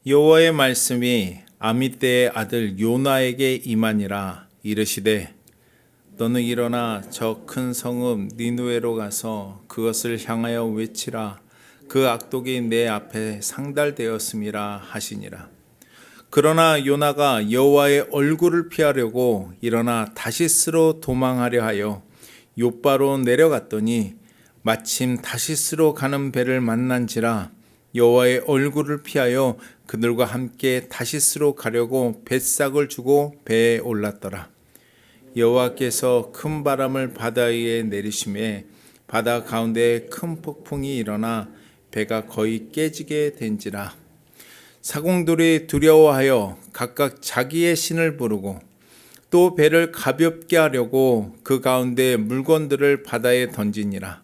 여호와의 말씀이 아미떼의 아들 요나에게 임하니라. 이르시되 너는 일어나 저 큰 성읍 니느웨로 가서 그것을 향하여 외치라. 그 악독이 내 앞에 상달되었음이라 하시니라. 그러나 요나가 여호와의 얼굴을 피하려고 일어나 다시스로 도망하려 하여 욥바로 내려갔더니 마침 다시스로 가는 배를 만난지라. 여호와의 얼굴을 피하여 그들과 함께 다시스로 가려고 뱃삭을 주고 배에 올랐더라. 여호와께서 큰 바람을 바다 위에 내리심에 바다 가운데 큰 폭풍이 일어나 배가 거의 깨지게 된지라. 사공들이 두려워하여 각각 자기의 신을 부르고 또 배를 가볍게 하려고 그 가운데 물건들을 바다에 던지니라.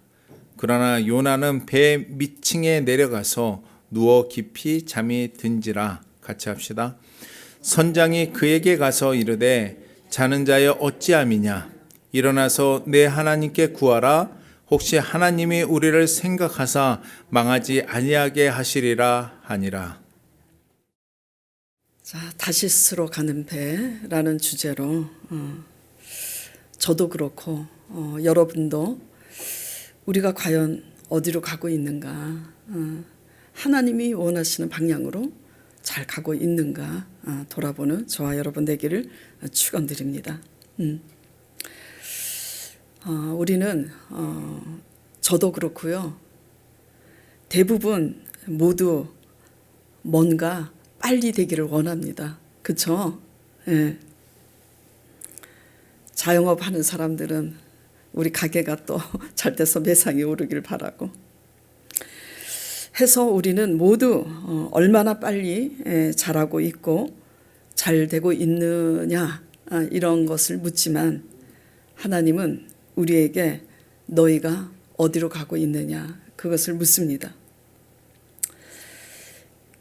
그러나 요나는 배 밑층에 내려가서 누워 깊이 잠이 든지라. 같이 합시다. 선장이 그에게 가서 이르되 자는 자여 어찌함이냐. 일어나서 내 하나님께 구하라. 혹시 하나님이 우리를 생각하사 망하지 아니하게 하시리라 하니라. 자, 다시스로 가는 배라는 주제로 저도 그렇고 여러분도 우리가 과연 어디로 가고 있는가, 하나님이 원하시는 방향으로 잘 가고 있는가 돌아보는 저와 여러분 되기를 축원드립니다. 우리는 저도 그렇고요. 대부분 모두 뭔가 빨리 되기를 원합니다. 그렇죠? 예. 자영업 하는 사람들은 우리 가게가 또 잘 돼서 매상이 오르길 바라고 해서 우리는 모두 얼마나 빨리 잘하고 있고 잘 되고 있느냐 이런 것을 묻지만 하나님은 우리에게 너희가 어디로 가고 있느냐 그것을 묻습니다.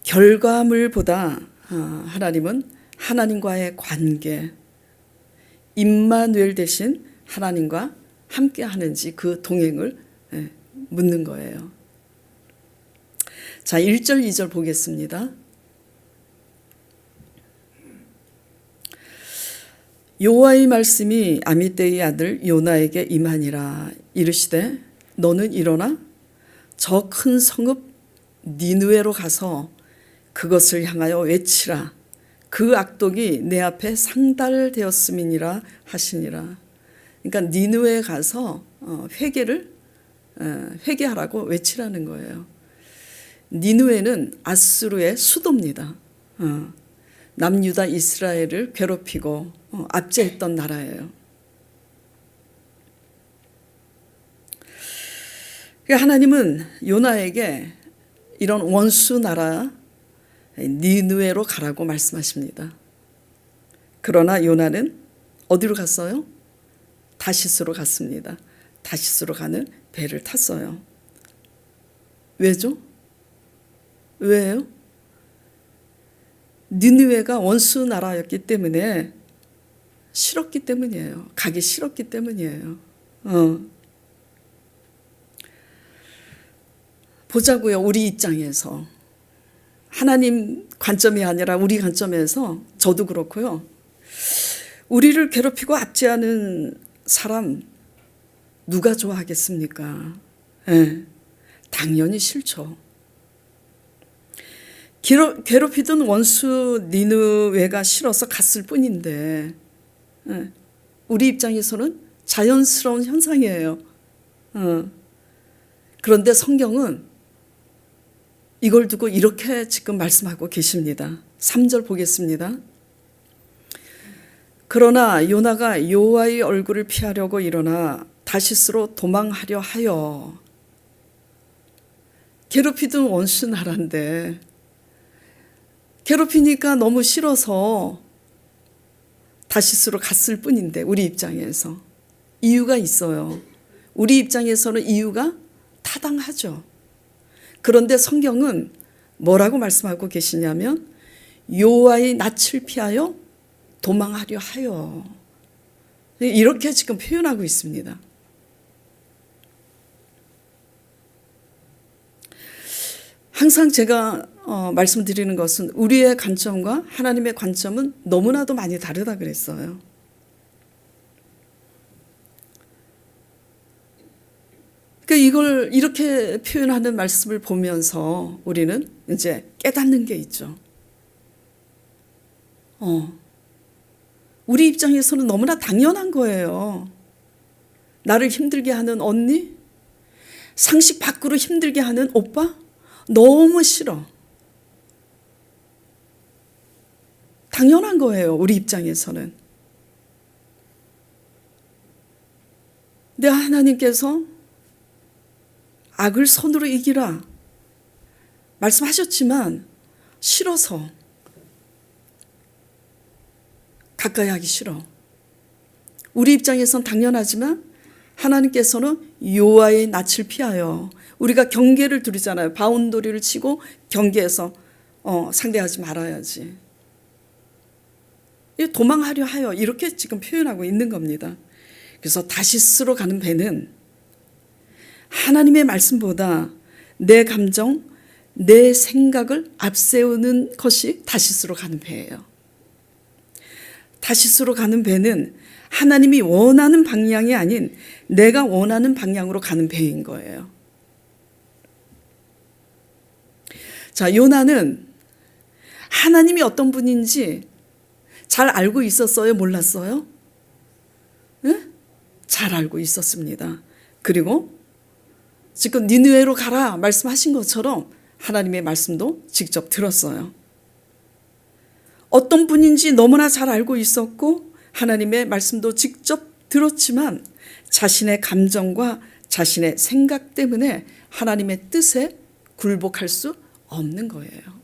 결과물보다 하나님은 하나님과의 관계, 임마누엘 대신 하나님과 함께 하는지 그 동행을 묻는 거예요. 자, 1절, 2절 보겠습니다. 여호와의 말씀이 아미떼의 아들 요나에게 임하니라. 이르시되 너는 일어나 저 큰 성읍 니느웨로 가서 그것을 향하여 외치라. 그 악독이 내 앞에 상달되었음이니라 하시니라. 그러니까 니느웨에 가서 회개하라고 외치라는 거예요. 니느웨는 아수르의 수도입니다. 남유다 이스라엘을 괴롭히고 압제했던 나라예요. 하나님은 요나에게 이런 원수 나라 니느웨로 가라고 말씀하십니다. 그러나 요나는 어디로 갔어요? 다시스로 갔습니다. 다시스로 가는 배를 탔어요. 왜죠? 왜요? 니느웨가 원수 나라였기 때문에 싫었기 때문이에요. 가기 싫었기 때문이에요. 보자고요. 우리 입장에서. 하나님 관점이 아니라 우리 관점에서 저도 그렇고요. 우리를 괴롭히고 압제하는 사람 누가 좋아하겠습니까? 당연히 싫죠. 괴롭히던 원수 니느웨가 싫어서 갔을 뿐인데 우리 입장에서는 자연스러운 현상이에요. 그런데 성경은 이걸 두고 이렇게 지금 말씀하고 계십니다. 3절 보겠습니다. 그러나 요나가 여호와의 얼굴을 피하려고 일어나 다시스로 도망하려 하여. 괴롭히던 원수 나라인데 괴롭히니까 너무 싫어서 다시스로 갔을 뿐인데 우리 입장에서 이유가 있어요. 우리 입장에서는 이유가 타당하죠. 그런데 성경은 뭐라고 말씀하고 계시냐면 여호와의 낯을 피하여 도망하려 하여. 이렇게 지금 표현하고 있습니다. 항상 제가 말씀드리는 것은 우리의 관점과 하나님의 관점은 너무나도 많이 다르다 그랬어요. 그러니까 이걸 이렇게 표현하는 말씀을 보면서 우리는 이제 깨닫는 게 있죠. 우리 입장에서는 너무나 당연한 거예요. 나를 힘들게 하는 언니, 상식 밖으로 힘들게 하는 오빠, 너무 싫어. 당연한 거예요, 우리 입장에서는. 근데 하나님께서 악을 손으로 이기라 말씀하셨지만 싫어서 가까이 하기 싫어. 우리 입장에선 당연하지만 하나님께서는 여호와의 낯을 피하여, 우리가 경계를 두르잖아요. 바운더리를 치고 경계에서 상대하지 말아야지. 도망하려 하여 이렇게 지금 표현하고 있는 겁니다. 그래서 다시스로 가는 배는 하나님의 말씀보다 내 감정, 내 생각을 앞세우는 것이 다시스로 가는 배예요. 다시스로 가는 배는 하나님이 원하는 방향이 아닌 내가 원하는 방향으로 가는 배인 거예요. 자, 요나는 하나님이 어떤 분인지 잘 알고 있었어요? 몰랐어요? 네? 잘 알고 있었습니다. 그리고 지금 니느웨로 가라 말씀하신 것처럼 하나님의 말씀도 직접 들었어요. 어떤 분인지 너무나 잘 알고 있었고 하나님의 말씀도 직접 들었지만 자신의 감정과 자신의 생각 때문에 하나님의 뜻에 굴복할 수 없는 거예요.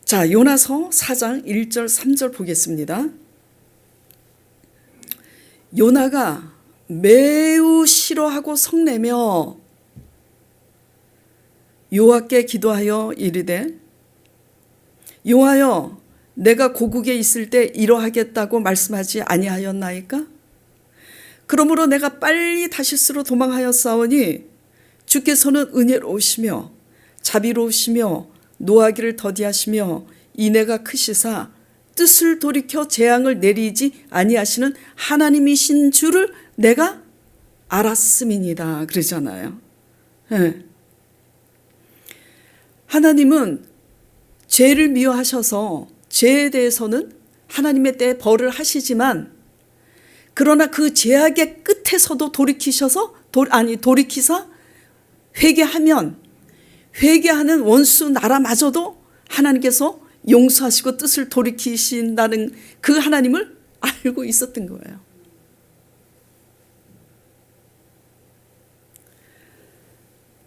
자, 요나서 4장 1절 3절 보겠습니다. 요나가 매우 싫어하고 성내며 여호와께 기도하여 이르되 여호와여 내가 고국에 있을 때 이러하겠다고 말씀하지 아니하였나이까? 그러므로 내가 빨리 다시스로 도망하였사오니 주께서는 은혜로우시며 자비로우시며 노하기를 더디하시며 인애가 크시사 뜻을 돌이켜 재앙을 내리지 아니하시는 하나님이신 줄을 내가 알았음이니이다 그러잖아요. 네. 하나님은 죄를 미워하셔서 죄에 대해서는 하나님의 때에 벌을 하시지만 그러나 그 죄악의 끝에서도 돌이키사 회개하면 회개하는 원수 나라마저도 하나님께서 용서하시고 뜻을 돌이키신다는 그 하나님을 알고 있었던 거예요.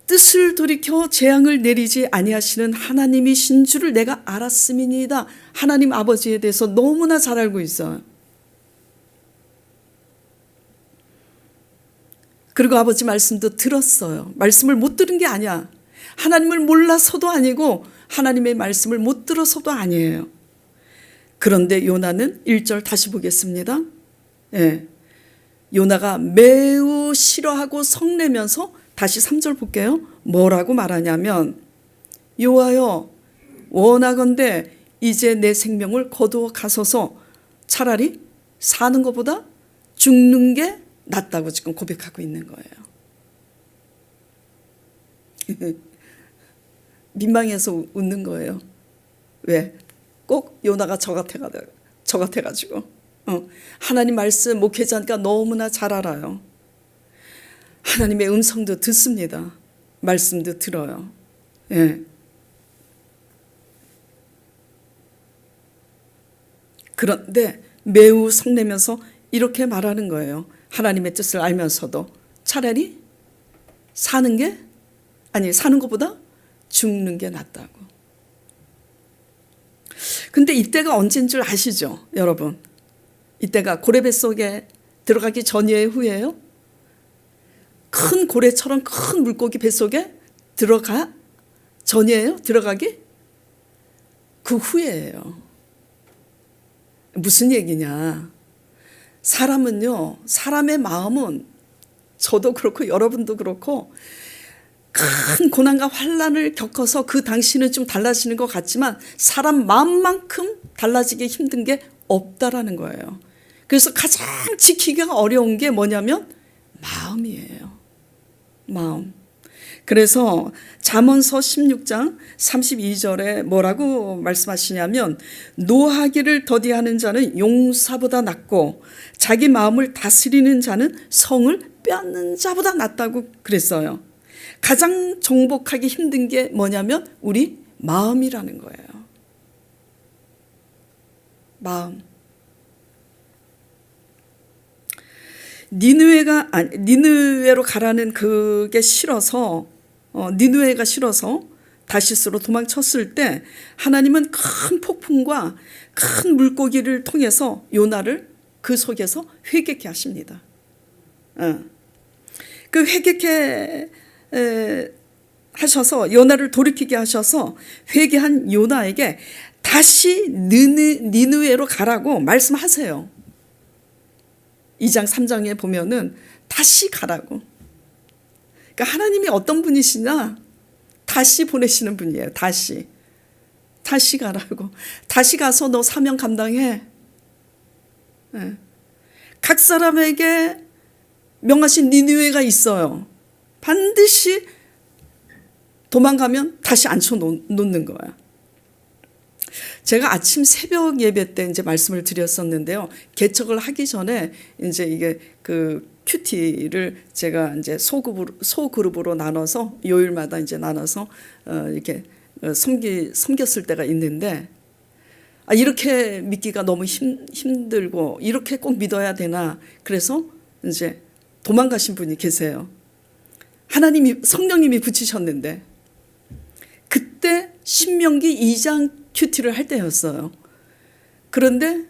뜻을 돌이켜 재앙을 내리지 아니하시는 하나님이신 줄을 내가 알았음이니이다. 하나님 아버지에 대해서 너무나 잘 알고 있어요. 그리고 아버지 말씀도 들었어요. 말씀을 못 들은 게 아니야. 하나님을 몰라서도 아니고 하나님의 말씀을 못 들어서도 아니에요. 그런데 요나는 1절 다시 보겠습니다. 예. 요나가 매우 싫어하고 성내면서 다시 3절 볼게요. 뭐라고 말하냐면 여호와여 원하건대 이제 내 생명을 거두어 가소서. 차라리 사는 것보다 죽는 게 낫다고 지금 고백하고 있는 거예요. 민망해서 웃는 거예요. 왜? 꼭 요나가 저 같아가지고 하나님 말씀 목회자니까 너무나 잘 알아요. 하나님의 음성도 듣습니다. 말씀도 들어요. 예. 그런데 매우 성내면서 이렇게 말하는 거예요. 하나님의 뜻을 알면서도 차라리 사는 것보다 죽는 게 낫다고. 근데 이때가 언제인 줄 아시죠, 여러분? 이때가 고래 뱃속에 들어가기 전이에요, 후예요? 큰 고래처럼 큰 물고기 뱃속에 들어가 전이에요? 들어가기? 그 후예요. 무슨 얘기냐? 사람의 마음은 저도 그렇고 여러분도 그렇고 큰 고난과 환난을 겪어서 그 당시는 좀 달라지는 것 같지만 사람 마음만큼 달라지기 힘든 게 없다라는 거예요. 그래서 가장 지키기가 어려운 게 뭐냐면 마음이에요. 마음. 그래서 잠언서 16장 32절에 뭐라고 말씀하시냐면 노하기를 더디하는 자는 용사보다 낫고 자기 마음을 다스리는 자는 성을 빼앗는 자보다 낫다고 그랬어요. 가장 정복하기 힘든 게 뭐냐면 우리 마음이라는 거예요. 마음. 니느웨로 가라는 그게 싫어서 니느웨가 싫어서 다시스로 도망쳤을 때 하나님은 큰 폭풍과 큰 물고기를 통해서 요나를 그 속에서 회개케 하십니다. 그 회개케 하셔서 요나를 돌이키게 하셔서 회개한 요나에게 다시 니느웨로 가라고 말씀하세요. 2장 3장에 보면은 다시 가라고. 그러니까 하나님이 어떤 분이시냐? 다시 보내시는 분이에요. 다시 가라고. 다시 가서 너 사명 감당해. 각 사람에게 명하신 니느웨가 있어요. 반드시 도망가면 다시 앉혀 놓는 거야. 제가 아침 새벽 예배 때 이제 말씀을 드렸었는데요. 개척을 하기 전에 이제 이게 그 큐티를 제가 이제 소그룹으로 나눠서 요일마다 이제 나눠서 이렇게 섬겼을 때가 있는데 이렇게 믿기가 너무 힘들고 이렇게 꼭 믿어야 되나 그래서 이제 도망가신 분이 계세요. 성령님이 붙이셨는데 그때 신명기 2장 큐티를 할 때였어요. 그런데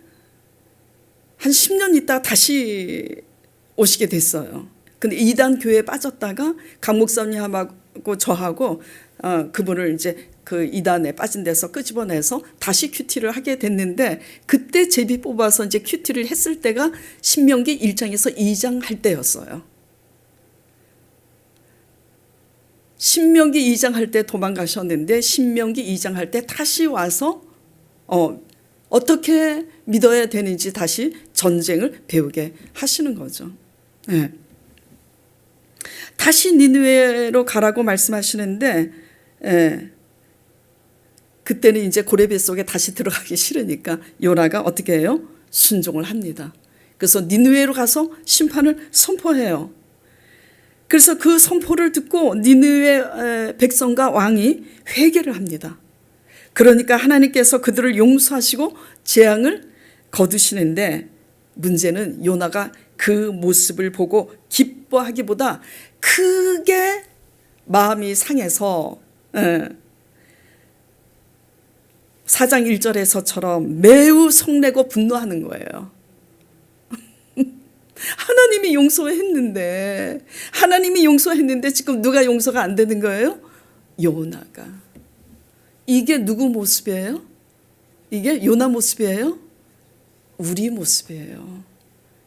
한 10년 있다가 다시 오시게 됐어요. 근데 이단 교회에 빠졌다가 강 목사님하고 저하고 그분을 이제 그 이단에 빠진 데서 끄집어내서 다시 큐티를 하게 됐는데 그때 제비 뽑아서 이제 큐티를 했을 때가 신명기 1장에서 2장 할 때였어요. 신명기 2장 할 때 도망가셨는데 신명기 2장 할 때 다시 와서 어떻게 믿어야 되는지 다시 전쟁을 배우게 하시는 거죠. 네. 다시 니느웨로 가라고 말씀하시는데 그때는 이제 고레비 속에 다시 들어가기 싫으니까 요나가 어떻게 해요? 순종을 합니다. 그래서 니느웨로 가서 심판을 선포해요. 그래서 그 선포를 듣고 니느웨 백성과 왕이 회개를 합니다. 그러니까 하나님께서 그들을 용서하시고 재앙을 거두시는데 문제는 요나가 그 모습을 보고 기뻐하기보다 크게 마음이 상해서 4장 1절에서처럼 매우 성내고 분노하는 거예요. 하나님이 용서했는데 지금 누가 용서가 안 되는 거예요? 요나가. 이게 누구 모습이에요? 이게 요나 모습이에요? 우리 모습이에요.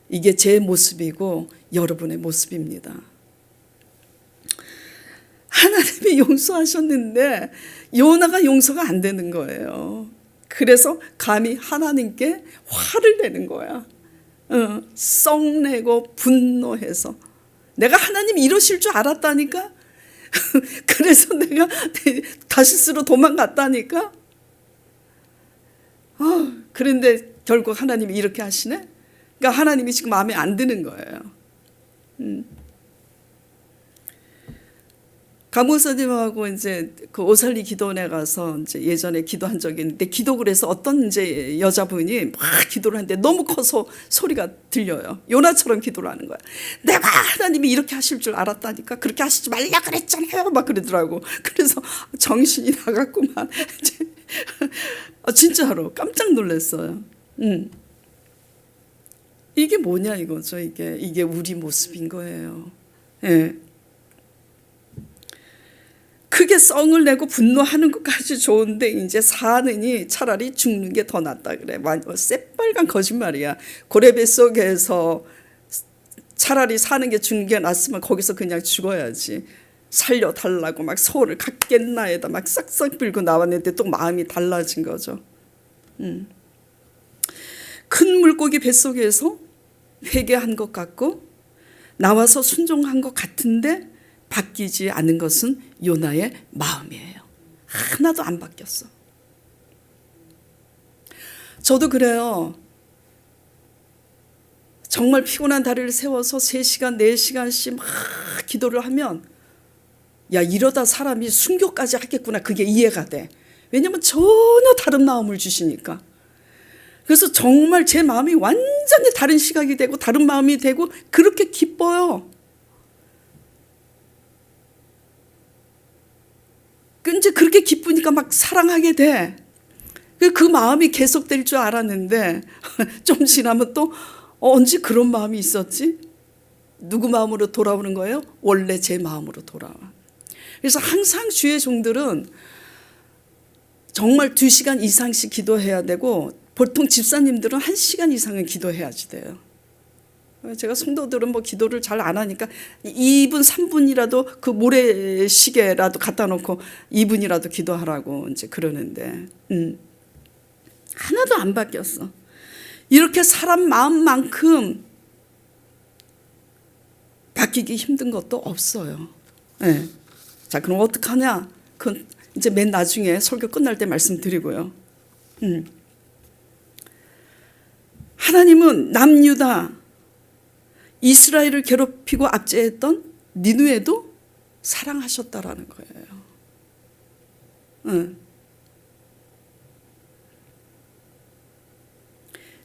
이게 제 모습이고 여러분의 모습입니다. 하나님이 용서하셨는데 요나가 용서가 안 되는 거예요. 그래서 감히 하나님께 화를 내는 거야. 썩내고 분노해서 내가 하나님 이러실 줄 알았다니까. 그래서 내가 다시스로 도망갔다니까. 그런데 결국 하나님이 이렇게 하시네. 그러니까 하나님이 지금 마음에 안 드는 거예요. 강목사님하고 이제 그 오살리 기도원에 가서 이제 예전에 기도한 적이 있는데 기도를 해서 어떤 이제 여자분이 막 기도를 하는데 너무 커서 소리가 들려요. 요나처럼 기도를 하는 거야. 내가 하나님이 이렇게 하실 줄 알았다니까. 그렇게 하시지 말라 그랬잖아요. 막 그러더라고. 그래서 정신이 나갔구만. 진짜로 깜짝 놀랐어요. 이게 뭐냐 이거죠. 이게 우리 모습인 거예요. 예. 크게 썽을 내고 분노하는 것까지 좋은데 이제 사느니 차라리 죽는 게 더 낫다 그래. 새빨간 거짓말이야. 고레비 속에서 차라리 사는 게 죽는 게 낫으면 거기서 그냥 죽어야지. 살려달라고 막 소를 갖겠나에다 막 싹싹 빌고 나왔는데 또 마음이 달라진 거죠. 큰 물고기 뱃속에서 회개한 것 같고 나와서 순종한 것 같은데 바뀌지 않은 것은 요나의 마음이에요. 하나도 안 바뀌었어. 저도 그래요. 정말 피곤한 다리를 세워서 3시간, 4시간씩 막 기도를 하면 야, 이러다 사람이 순교까지 하겠구나. 그게 이해가 돼. 왜냐하면 전혀 다른 마음을 주시니까. 그래서 정말 제 마음이 완전히 다른 시각이 되고 다른 마음이 되고 그렇게 기뻐요. 이제 그렇게 기쁘니까 막 사랑하게 돼. 그 마음이 계속될 줄 알았는데 좀 지나면 또 언제 그런 마음이 있었지? 누구 마음으로 돌아오는 거예요? 원래 제 마음으로 돌아와. 그래서 항상 주의 종들은 정말 2시간 이상씩 기도해야 되고 보통 집사님들은 1시간 이상은 기도해야지 돼요. 제가 성도들은 뭐 기도를 잘 안 하니까 2분, 3분이라도 그 모래시계라도 갖다 놓고 2분이라도 기도하라고 이제 그러는데 하나도 안 바뀌었어. 이렇게 사람 마음만큼 바뀌기 힘든 것도 없어요. 네. 자, 그럼 어떡하냐? 그건 이제 맨 나중에 설교 끝날 때 말씀드리고요. 하나님은 남유다, 이스라엘을 괴롭히고 압제했던 니누에도 사랑하셨다라는 거예요.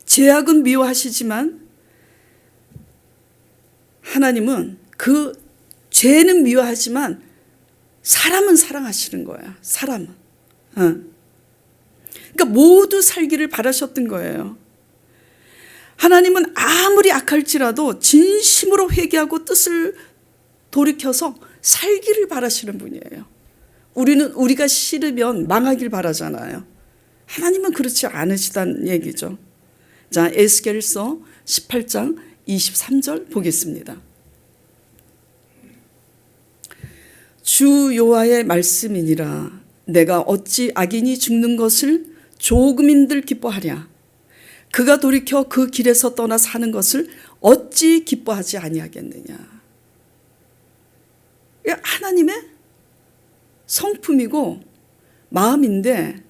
죄악은 미워하시지만 하나님은 그 죄는 미워하지만 사람은 사랑하시는 거야. 사람은. 그러니까 모두 살기를 바라셨던 거예요. 하나님은 아무리 악할지라도 진심으로 회개하고 뜻을 돌이켜서 살기를 바라시는 분이에요. 우리는 우리가 싫으면 망하길 바라잖아요. 하나님은 그렇지 않으시다는 얘기죠. 자, 에스겔서 18장 23절 보겠습니다. 주 여호와의 말씀이니라. 내가 어찌 악인이 죽는 것을 조금인들 기뻐하랴. 그가 돌이켜 그 길에서 떠나 사는 것을 어찌 기뻐하지 아니하겠느냐. 하나님의 성품이고 마음인데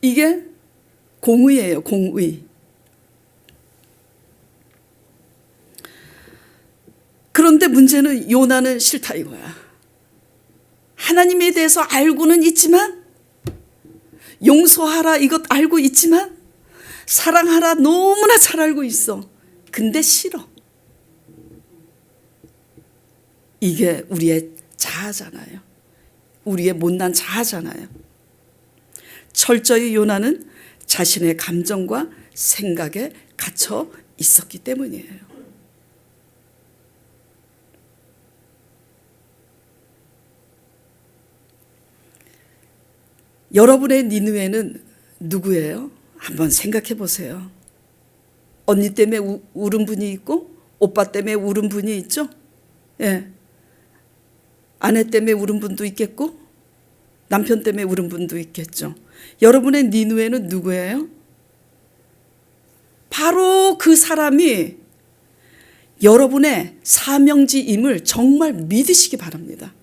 이게 공의예요. 공의. 그런데 문제는 요나는 싫다 이거야. 하나님에 대해서 알고는 있지만 용서하라 이것 알고 있지만 사랑하라 너무나 잘 알고 있어. 근데 싫어. 이게 우리의 자아잖아요. 우리의 못난 자아잖아요. 철저히 요나는 자신의 감정과 생각에 갇혀 있었기 때문이에요. 여러분의 니느웨는 누구예요? 한번 생각해 보세요. 언니 때문에 울은 분이 있고 오빠 때문에 울은 분이 있죠. 예. 아내 때문에 울은 분도 있겠고 남편 때문에 울은 분도 있겠죠. 여러분의 니느웨는 누구예요? 바로 그 사람이 여러분의 사명지임을 정말 믿으시기 바랍니다.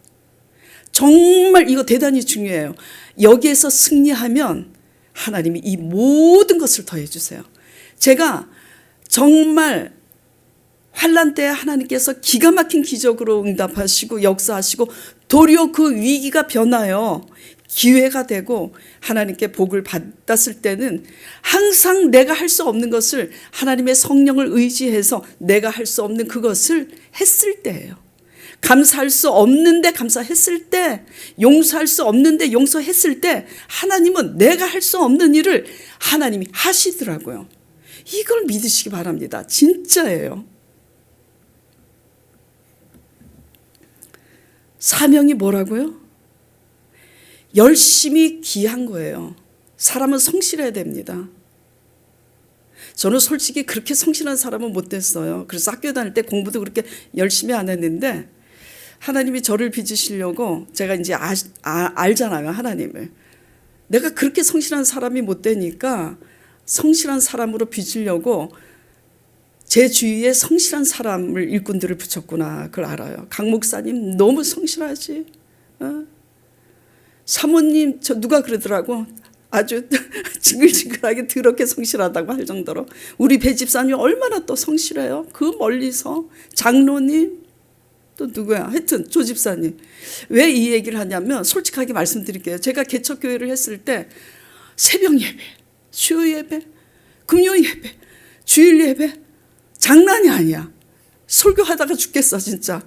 정말 이거 대단히 중요해요. 여기에서 승리하면 하나님이 이 모든 것을 더해 주세요. 제가 정말 환난 때 하나님께서 기가 막힌 기적으로 응답하시고 역사하시고 도리어 그 위기가 변하여 기회가 되고 하나님께 복을 받았을 때는 항상 내가 할 수 없는 것을 하나님의 성령을 의지해서 내가 할 수 없는 그것을 했을 때예요. 감사할 수 없는데 감사했을 때, 용서할 수 없는데 용서했을 때 하나님은 내가 할 수 없는 일을 하나님이 하시더라고요. 이걸 믿으시기 바랍니다. 진짜예요. 사명이 뭐라고요? 열심히 기한 거예요. 사람은 성실해야 됩니다. 저는 솔직히 그렇게 성실한 사람은 못 됐어요. 그래서 학교 다닐 때 공부도 그렇게 열심히 안 했는데 하나님이 저를 빚으시려고 제가 이제 알잖아요, 하나님을. 내가 그렇게 성실한 사람이 못 되니까 성실한 사람으로 빚으려고 제 주위에 성실한 사람을 일꾼들을 붙였구나. 그걸 알아요. 강 목사님 너무 성실하지. 사모님 저 누가 그러더라고. 아주 징글징글하게 더럽게 성실하다고 할 정도로. 우리 배 집사님 얼마나 또 성실해요. 그 멀리서. 장로님 또 누구야. 하여튼 조 집사님. 왜 이 얘기를 하냐면 솔직하게 말씀드릴게요. 제가 개척교회를 했을 때 새벽 예배, 수요 예배, 금요 예배, 주일 예배 장난이 아니야. 설교하다가 죽겠어 진짜.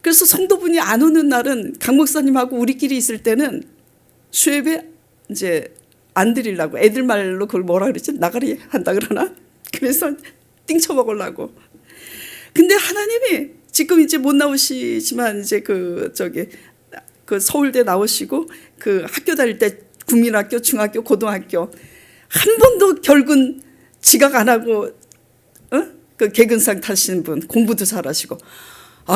그래서 성도분이 안 오는 날은 강 목사님하고 우리끼리 있을 때는 수예배 이제 안 드리려고 애들 말로 그걸 뭐라 그러지? 나가리 한다 그러나? 그래서 띵쳐 먹으려고. 근데 하나님이 지금 이제 못 나오시지만 이제 그 서울대 나오시고 그 학교 다닐 때 국민학교, 중학교, 고등학교 한 번도 결근 지각 안 하고 그 개근상 타시는 분 공부도 잘하시고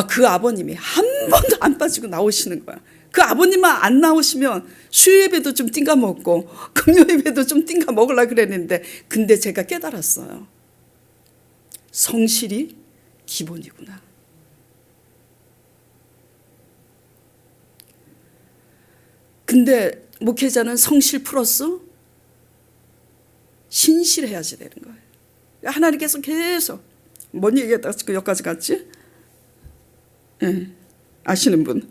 그 아버님이 한 번도 안 빠지고 나오시는 거야. 그 아버님만 안 나오시면 수요예배도 좀 띵가 먹고 금요예배도 좀 띵가 먹으려고 그랬는데 근데 제가 깨달았어요. 성실이 기본이구나. 근데 목회자는 성실 플러스 신실해야지 되는 거예요. 하나님께서 계속 뭔 얘기했다가 여기까지 갔지? 네, 아시는 분.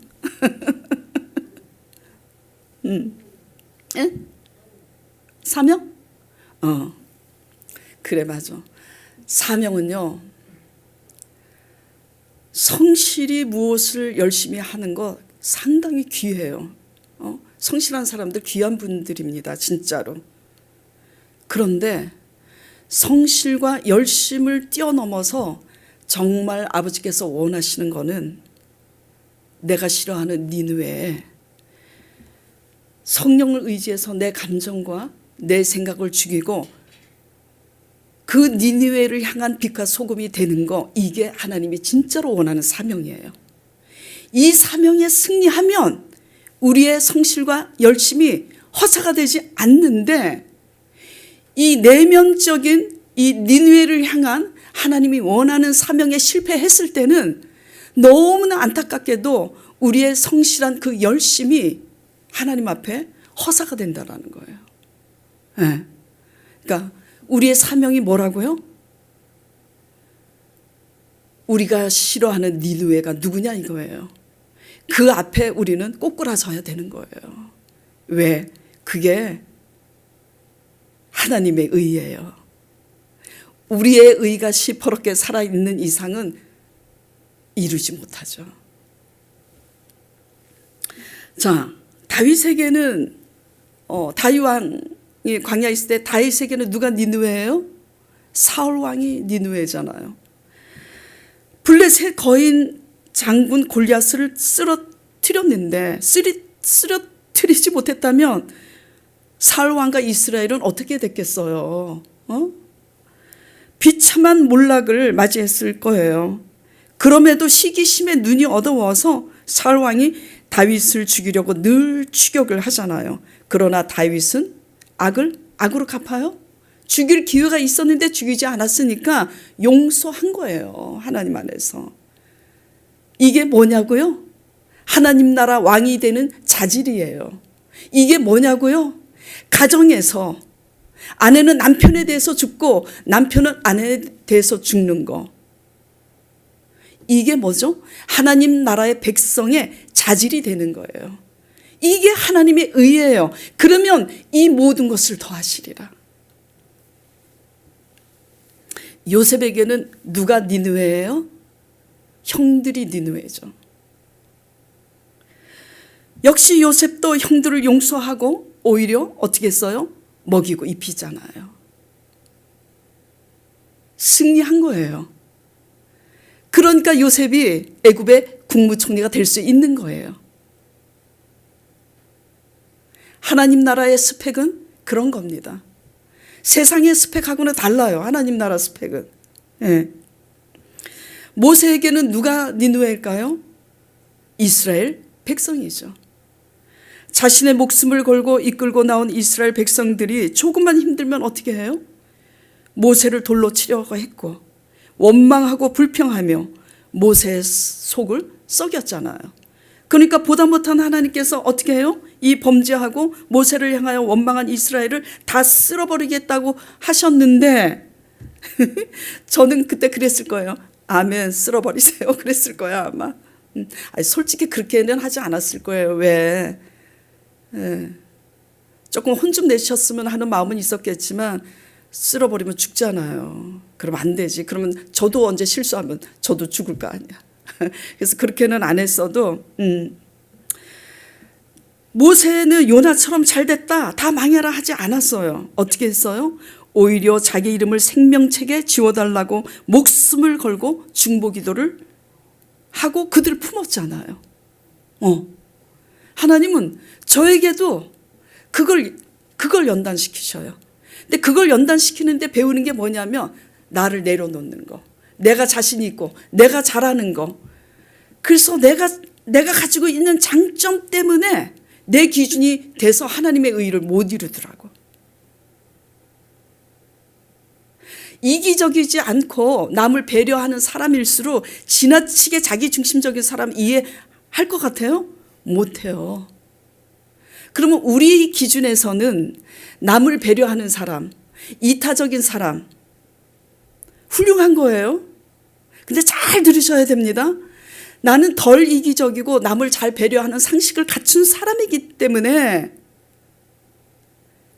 예? 사명? 그래 맞아. 사명은요. 성실히 무엇을 열심히 하는 거 상당히 귀해요. 성실한 사람들 귀한 분들입니다. 진짜로. 그런데 성실과 열심을 뛰어넘어서 정말 아버지께서 원하시는 거는 내가 싫어하는 니느웨에 성령을 의지해서 내 감정과 내 생각을 죽이고 그 니느웨를 향한 빛과 소금이 되는 거 이게 하나님이 진짜로 원하는 사명이에요. 이 사명에 승리하면 우리의 성실과 열심이 허사가 되지 않는데 이 내면적인 이 니느웨를 향한 하나님이 원하는 사명에 실패했을 때는 너무나 안타깝게도 우리의 성실한 그 열심이 하나님 앞에 허사가 된다라는 거예요. 네. 그러니까 우리의 사명이 뭐라고요? 우리가 싫어하는 니느웨가 누구냐 이거예요. 그 앞에 우리는 꼬꾸라져야 되는 거예요. 왜? 그게 하나님의 의예요. 우리의 의가 시퍼렇게 살아있는 이상은 이루지 못하죠. 자, 다윗에게는 다윗 왕이 광야에 있을 때 다윗에게는 누가 니느웨예요? 사울 왕이 니느웨잖아요. 블레셋 거인 장군 골리앗을 쓰러뜨렸는데 쓰러뜨리지 못했다면 사울 왕과 이스라엘은 어떻게 됐겠어요? 비참한 몰락을 맞이했을 거예요. 그럼에도 시기심에 눈이 어두워서 사울 왕이 다윗을 죽이려고 늘 추격을 하잖아요. 그러나 다윗은 악으로 갚아요? 죽일 기회가 있었는데 죽이지 않았으니까 용서한 거예요. 하나님 안에서. 이게 뭐냐고요? 하나님 나라 왕이 되는 자질이에요. 이게 뭐냐고요? 가정에서 아내는 남편에 대해서 죽고 남편은 아내에 대해서 죽는 거. 이게 뭐죠? 하나님 나라의 백성의 자질이 되는 거예요. 이게 하나님의 의예요. 그러면 이 모든 것을 더하시리라. 요셉에게는 누가 니느웨예요? 형들이 니느웨죠. 역시 요셉도 형들을 용서하고 오히려 어떻게 했어요? 먹이고 입히잖아요. 승리한 거예요. 그러니까 요셉이 애굽의 국무총리가 될 수 있는 거예요. 하나님 나라의 스펙은 그런 겁니다. 세상의 스펙하고는 달라요. 하나님 나라 스펙은. 예. 모세에게는 누가 니느웨일까요? 이스라엘 백성이죠. 자신의 목숨을 걸고 이끌고 나온 이스라엘 백성들이 조금만 힘들면 어떻게 해요? 모세를 돌로 치려고 했고 원망하고 불평하며 모세의 속을 썩였잖아요. 그러니까 보다 못한 하나님께서 어떻게 해요? 이 범죄하고 모세를 향하여 원망한 이스라엘을 다 쓸어버리겠다고 하셨는데 저는 그때 그랬을 거예요. 아멘, 쓸어버리세요. 그랬을 거야 아마. 아니, 솔직히 그렇게는 하지 않았을 거예요. 왜? 조금 혼 좀 내셨으면 하는 마음은 있었겠지만 쓸어버리면 죽잖아요. 그럼 안 되지. 그러면 저도 언제 실수하면 저도 죽을 거 아니야. 그래서 그렇게는 안 했어도 모세는 요나처럼 잘 됐다, 다 망해라 하지 않았어요. 어떻게 했어요? 오히려 자기 이름을 생명책에 지워달라고 목숨을 걸고 중보기도를 하고 그들을 품었잖아요. 하나님은 저에게도 그걸 연단시키셔요. 근데 그걸 연단시키는데 배우는 게 뭐냐면 나를 내려놓는 거, 내가 자신 있고 내가 잘하는 거. 그래서 내가 가지고 있는 장점 때문에 내 기준이 돼서 하나님의 의를 못 이루더라고. 이기적이지 않고 남을 배려하는 사람일수록 지나치게 자기중심적인 사람 이해할 것 같아요? 못해요. 그러면 우리 기준에서는 남을 배려하는 사람, 이타적인 사람 훌륭한 거예요. 근데 잘 들으셔야 됩니다. 나는 덜 이기적이고 남을 잘 배려하는 상식을 갖춘 사람이기 때문에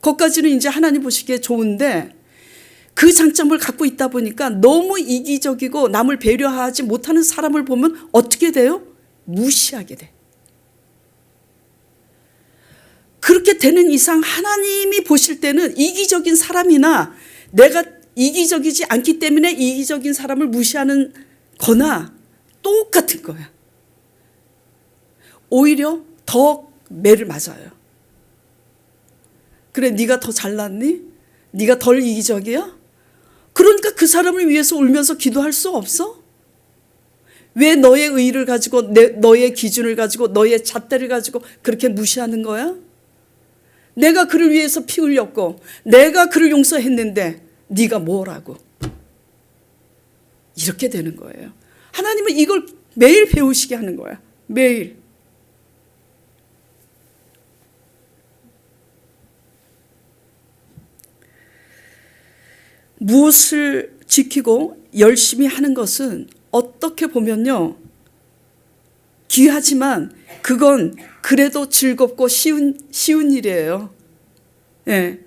거기까지는 이제 하나님 보시기에 좋은데 그 장점을 갖고 있다 보니까 너무 이기적이고 남을 배려하지 못하는 사람을 보면 어떻게 돼요? 무시하게 돼. 그렇게 되는 이상 하나님이 보실 때는 이기적인 사람이나 내가 이기적이지 않기 때문에 이기적인 사람을 무시하는 거나 똑같은 거야. 오히려 더 매를 맞아요. 그래, 네가 더 잘났니? 네가 덜 이기적이야? 그러니까 그 사람을 위해서 울면서 기도할 수 없어? 왜 너의 의의를 가지고 너의 기준을 가지고 너의 잣대를 가지고 그렇게 무시하는 거야? 내가 그를 위해서 피 흘렸고 내가 그를 용서했는데 네가 뭐라고? 이렇게 되는 거예요. 하나님은 이걸 매일 배우시게 하는 거야. 매일. 무엇을 지키고 열심히 하는 것은 어떻게 보면요, 귀하지만 그건 그래도 즐겁고 쉬운 일이에요. 예.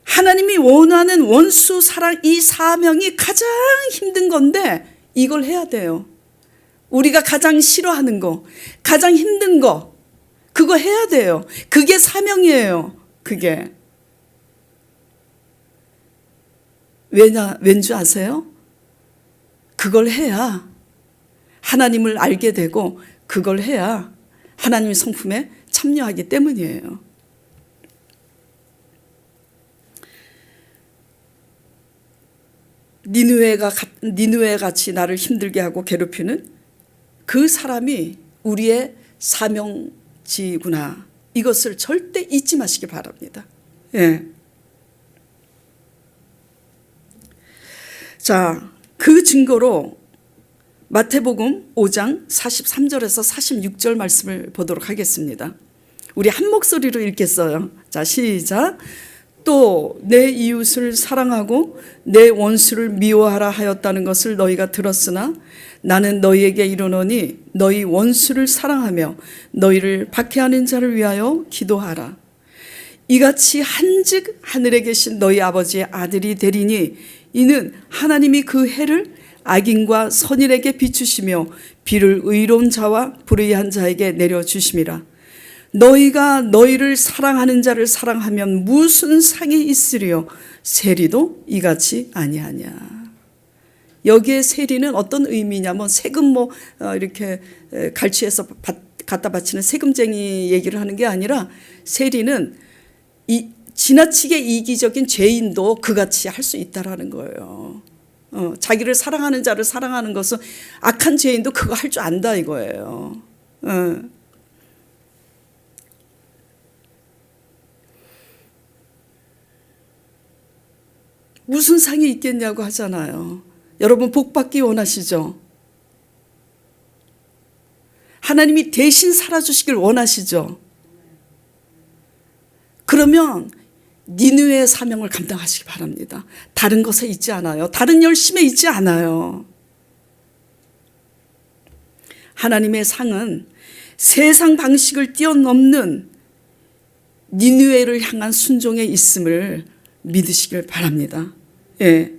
하나님이 원하는 원수 사랑, 이 사명이 가장 힘든 건데 이걸 해야 돼요. 우리가 가장 싫어하는 거, 가장 힘든 거, 그거 해야 돼요. 그게 사명이에요. 그게. 왠지 아세요? 그걸 해야 하나님을 알게 되고 그걸 해야 하나님의 성품에 참여하기 때문이에요. 니느웨 같이 나를 힘들게 하고 괴롭히는 그 사람이 우리의 사명지구나. 이것을 절대 잊지 마시기 바랍니다. 예. 자, 그 증거로 마태복음 5장 43절에서 46절 말씀을 보도록 하겠습니다. 우리 한 목소리로 읽겠어요. 자, 시작. 또 내 이웃을 사랑하고 내 원수를 미워하라 하였다는 것을 너희가 들었으나 나는 너희에게 이르노니 너희 원수를 사랑하며 너희를 박해하는 자를 위하여 기도하라. 이같이 한즉 하늘에 계신 너희 아버지의 아들이 되리니 이는 하나님이 그 해를 악인과 선인에게 비추시며 비를 의로운 자와 불의한 자에게 내려주심이라. 너희가 너희를 사랑하는 자를 사랑하면 무슨 상이 있으리요? 세리도 이같이 아니하냐. 여기에 세리는 어떤 의미냐면 세금 이렇게 갈취해서 갖다 바치는 세금쟁이 얘기를 하는 게 아니라 세리는 지나치게 이기적인 죄인도 그같이 할 수 있다라는 거예요. 자기를 사랑하는 자를 사랑하는 것은 악한 죄인도 그거 할 줄 안다 이거예요. 무슨 상이 있겠냐고 하잖아요. 여러분 복 받기 원하시죠? 하나님이 대신 살아주시길 원하시죠? 그러면 니느웨의 사명을 감당하시기 바랍니다. 다른 것에 있지 않아요. 다른 열심에 있지 않아요. 하나님의 상은 세상 방식을 뛰어넘는 니느웨를 향한 순종에 있음을 믿으시길 바랍니다. 예,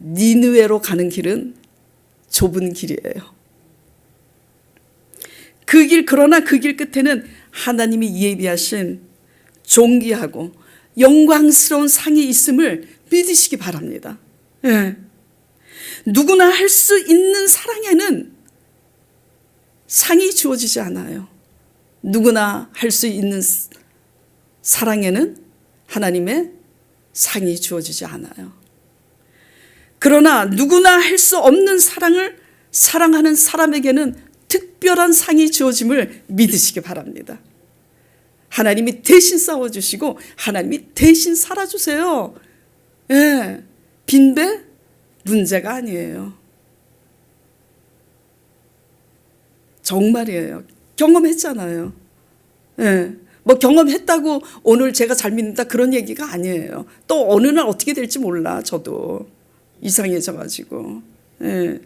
니느웨로 가는 길은 좁은 길이에요. 그러나 그 길 끝에는 하나님이 예비하신 존귀하고 영광스러운 상이 있음을 믿으시기 바랍니다. 예. 누구나 할 수 있는 사랑에는 상이 주어지지 않아요. 누구나 할 수 있는 사랑에는 하나님의 상이 주어지지 않아요. 그러나 누구나 할 수 없는 사랑을 사랑하는 사람에게는 특별한 상이 주어짐을 믿으시기 바랍니다. 하나님이 대신 싸워주시고 하나님이 대신 살아주세요. 예, 빈배 문제가 아니에요. 정말이에요. 경험했잖아요. 예, 뭐 경험했다고 오늘 제가 잘 믿는다 그런 얘기가 아니에요. 또 어느 날 어떻게 될지 몰라. 저도 이상해져가지고. 예.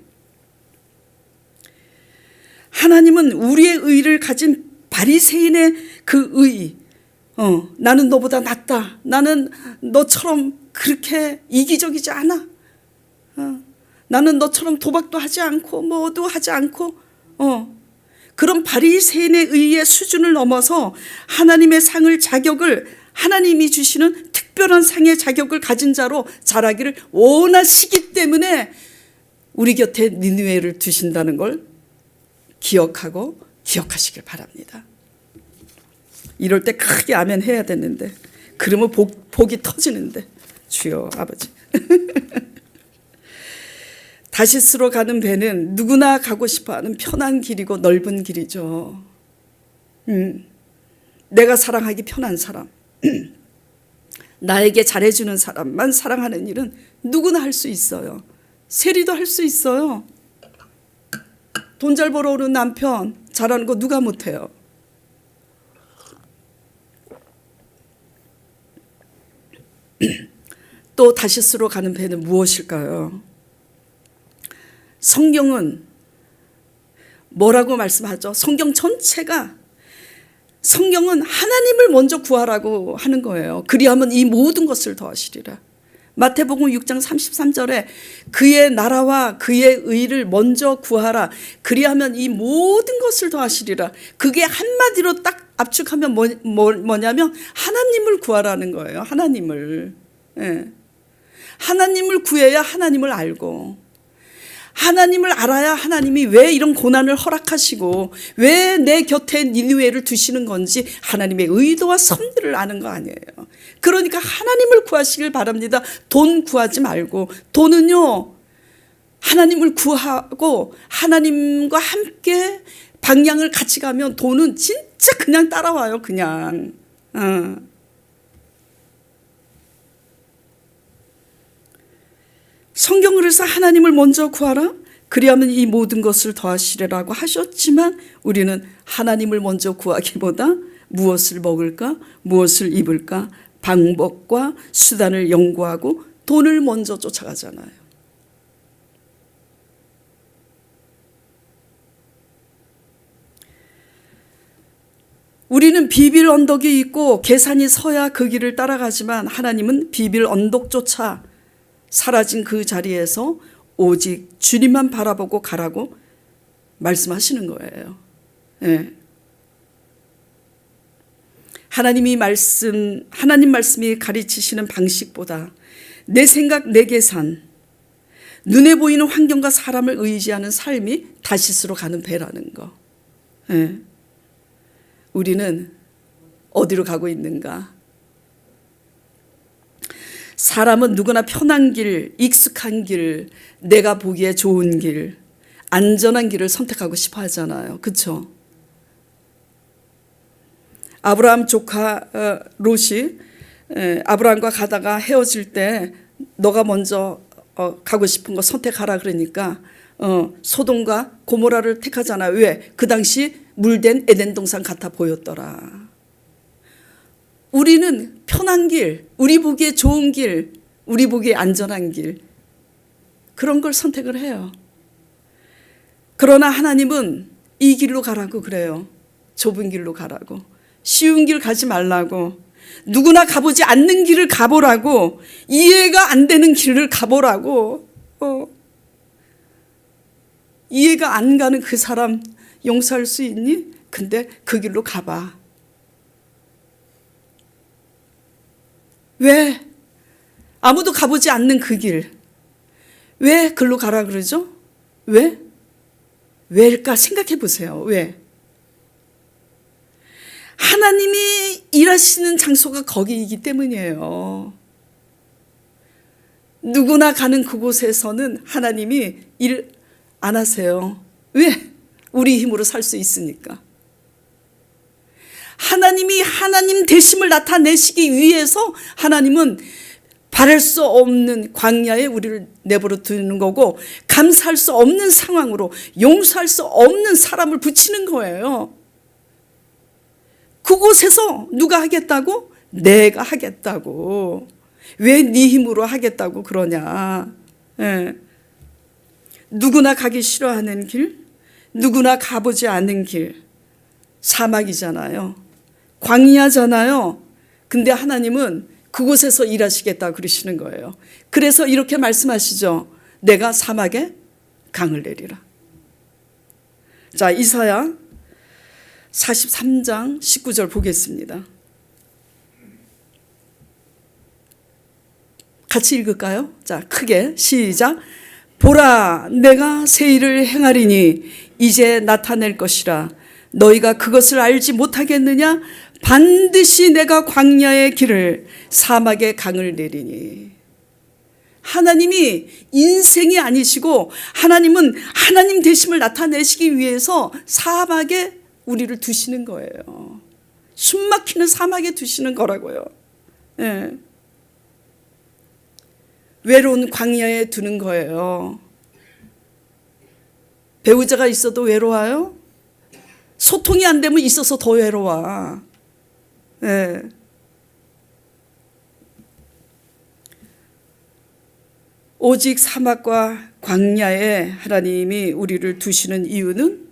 하나님은 우리의 의를 가진 바리새인의 그 의, 나는 너보다 낫다. 나는 너처럼 그렇게 이기적이지 않아. 나는 너처럼 도박도 하지 않고 뭐도 하지 않고 그런 바리새인의 의의 수준을 넘어서 하나님의 상을 자격을 하나님이 주시는 특별한 상의 자격을 가진 자로 자라기를 원하시기 때문에 우리 곁에 니느웨를 두신다는 걸 기억하시길 바랍니다. 이럴 때 크게 아멘 해야 되는데 그러면 복이 터지는데 주여 아버지. 다시스로 가는 배는 누구나 가고 싶어하는 편한 길이고 넓은 길이죠. 내가 사랑하기 편한 사람, 나에게 잘해주는 사람만 사랑하는 일은 누구나 할 수 있어요. 세리도 할 수 있어요. 돈 잘 벌어오는 남편 잘하는 거 누가 못해요. 또 다시스로 가는 배는 무엇일까요? 성경은 뭐라고 말씀하죠? 성경은 하나님을 먼저 구하라고 하는 거예요. 그리하면 이 모든 것을 더하시리라. 마태복음 6장 33절에 그의 나라와 그의 의를 먼저 구하라. 그리하면 이 모든 것을 더하시리라. 그게 한마디로 딱 압축하면 뭐냐면 하나님을 구하라는 거예요. 하나님을. 예. 하나님을 구해야 하나님을 알고, 하나님을 알아야 하나님이 왜 이런 고난을 허락하시고 왜 내 곁에 니느웨를 두시는 건지 하나님의 의도와 섭리를 아는 거 아니에요. 그러니까 하나님을 구하시길 바랍니다. 돈 구하지 말고. 돈은요, 하나님을 구하고 하나님과 함께 방향을 같이 가면 돈은 진짜 그냥 따라와요. 그냥. 성경을 해서 하나님을 먼저 구하라. 그리하면 이 모든 것을 더하시리라고 하셨지만 우리는 하나님을 먼저 구하기보다 무엇을 먹을까, 무엇을 입을까, 방법과 수단을 연구하고 돈을 먼저 쫓아가잖아요. 우리는 비빌 언덕이 있고 계산이 서야 그 길을 따라가지만 하나님은 비빌 언덕조차 사라진 그 자리에서 오직 주님만 바라보고 가라고 말씀하시는 거예요. 네. 하나님 말씀이 가르치시는 방식보다 내 생각, 내 계산, 눈에 보이는 환경과 사람을 의지하는 삶이 다시스로 가는 배라는 거. 네. 우리는 어디로 가고 있는가? 사람은 누구나 편한 길, 익숙한 길, 내가 보기에 좋은 길, 안전한 길을 선택하고 싶어 하잖아요. 그렇죠? 아브라함 조카 롯이 아브라함과 가다가 헤어질 때 너가 먼저 가고 싶은 거 선택하라 그러니까 소돔과 고모라를 택하잖아요. 왜? 그 당시 물된 에덴 동산 같아 보였더라. 우리는 편한 길, 우리 보기에 좋은 길, 우리 보기에 안전한 길, 그런 걸 선택을 해요. 그러나 하나님은 이 길로 가라고 그래요. 좁은 길로 가라고. 쉬운 길 가지 말라고. 누구나 가보지 않는 길을 가보라고. 이해가 안 되는 길을 가보라고. 이해가 안 가는 그 사람 용서할 수 있니? 근데 그 길로 가봐. 왜? 아무도 가보지 않는 그 길. 왜 글로 가라 그러죠? 왜? 왜일까 생각해 보세요. 왜? 하나님이 일하시는 장소가 거기이기 때문이에요. 누구나 가는 그곳에서는 하나님이 일 안 하세요. 왜? 우리 힘으로 살 수 있으니까. 하나님이 하나님 되심을 나타내시기 위해서 하나님은 바랄 수 없는 광야에 우리를 내버려 두는 거고, 감사할 수 없는 상황으로 용서할 수 없는 사람을 붙이는 거예요. 그곳에서 누가 하겠다고? 내가 하겠다고. 왜 네 힘으로 하겠다고 그러냐. 누구나 가기 싫어하는 길, 누구나 가보지 않은 길, 사막이잖아요. 광야잖아요. 근데 하나님은 그곳에서 일하시겠다 그러시는 거예요. 그래서 이렇게 말씀하시죠. 내가 사막에 강을 내리라. 자, 이사야 43장 19절 보겠습니다. 같이 읽을까요? 자, 크게 시작. 보라, 내가 새 일을 행하리니 이제 나타낼 것이라. 너희가 그것을 알지 못하겠느냐? 반드시 내가 광야의 길을, 사막의 강을 내리니. 하나님이 인생이 아니시고 하나님은 하나님 되심을 나타내시기 위해서 사막에 우리를 두시는 거예요. 숨막히는 사막에 두시는 거라고요. 외로운 광야에 두는 거예요. 배우자가 있어도 외로워요? 소통이 안 되면 있어서 더 외로워. 오직 사막과 광야에 하나님이 우리를 두시는 이유는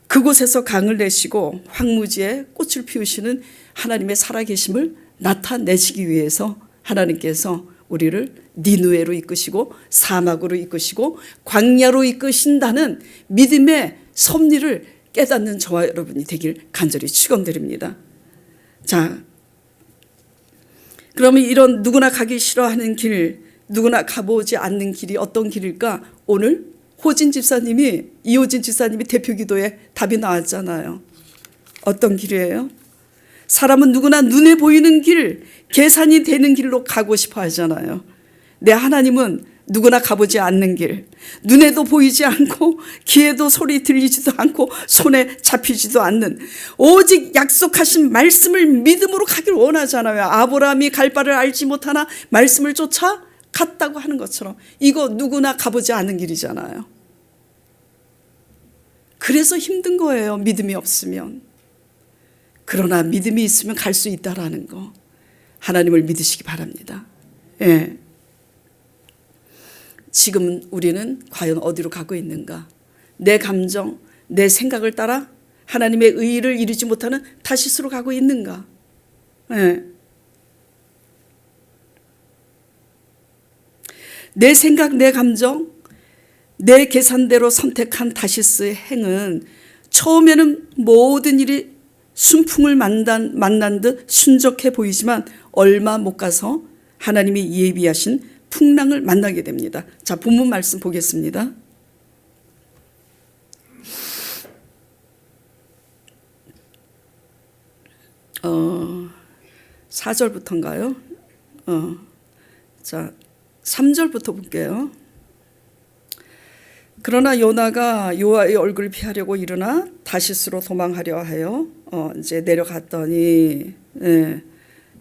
그곳에서 강을 내시고 황무지에 꽃을 피우시는 하나님의 살아계심을 나타내시기 위해서 하나님께서 우리를 니누에로 이끄시고 사막으로 이끄시고 광야로 이끄신다는 믿음의 섭리를 깨닫는 저와 여러분이 되길 간절히 축원드립니다. 자, 그러면 이런 누구나 가기 싫어하는 길, 누구나 가보지 않는 길이 어떤 길일까? 오늘 이호진 집사님이 대표 기도에 답이 나왔잖아요. 어떤 길이에요? 사람은 누구나 눈에 보이는 길, 계산이 되는 길로 가고 싶어 하잖아요. 내 하나님은 누구나 가보지 않는 길, 눈에도 보이지 않고 귀에도 소리 들리지도 않고 손에 잡히지도 않는 오직 약속하신 말씀을 믿음으로 가길 원하잖아요. 아브라함이 갈 바를 알지 못하나 말씀을 쫓아 갔다고 하는 것처럼 이거 누구나 가보지 않은 길이잖아요. 그래서 힘든 거예요. 믿음이 없으면. 그러나 믿음이 있으면 갈 수 있다라는 거, 하나님을 믿으시기 바랍니다. 지금 우리는 과연 어디로 가고 있는가? 내 감정, 내 생각을 따라 하나님의 의의를 이루지 못하는 다시스로 가고 있는가? 내 생각, 내 감정, 내 계산대로 선택한 다시스의 행은 처음에는 모든 일이 순풍을 만난 듯 순적해 보이지만 얼마 못 가서 하나님이 예비하신 풍랑을 만나게 됩니다. 자, 본문 말씀 보겠습니다. 4절부터인가요? 자, 3절부터 볼게요. 그러나 요나가 여호와의 얼굴을 피하려고 일어나 다시스로 도망하려 하여 이제 내려갔더니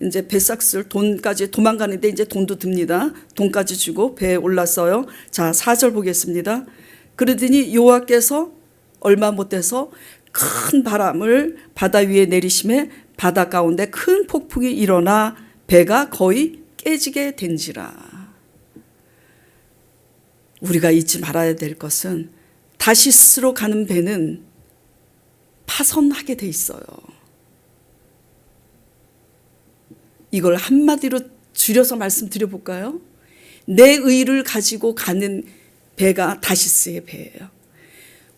이제 배삭슬 돈까지 도망가는데 이제 돈도 듭니다. 돈까지 주고 배에 올랐어요. 자, 4절 보겠습니다. 그러더니 여호와께서 얼마 못 돼서 큰 바람을 바다 위에 내리심에 바다 가운데 큰 폭풍이 일어나 배가 거의 깨지게 된지라. 우리가 잊지 말아야 될 것은 다시스로 가는 배는 파선하게 돼 있어요. 이걸 한마디로 줄여서 말씀드려 볼까요? 내 의를 가지고 가는 배가 다시스의 배예요.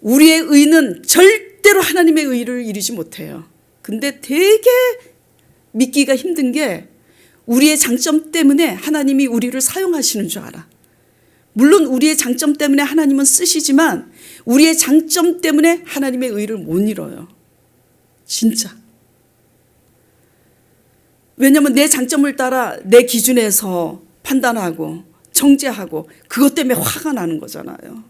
우리의 의는 절대로 하나님의 의를 이루지 못해요. 근데 되게 믿기가 힘든 게 우리의 장점 때문에 하나님이 우리를 사용하시는 줄 알아. 물론 우리의 장점 때문에 하나님은 쓰시지만 우리의 장점 때문에 하나님의 의를 못 이뤄요. 진짜. 왜냐하면 내 장점을 따라 내 기준에서 판단하고 정죄하고 그것 때문에 화가 나는 거잖아요.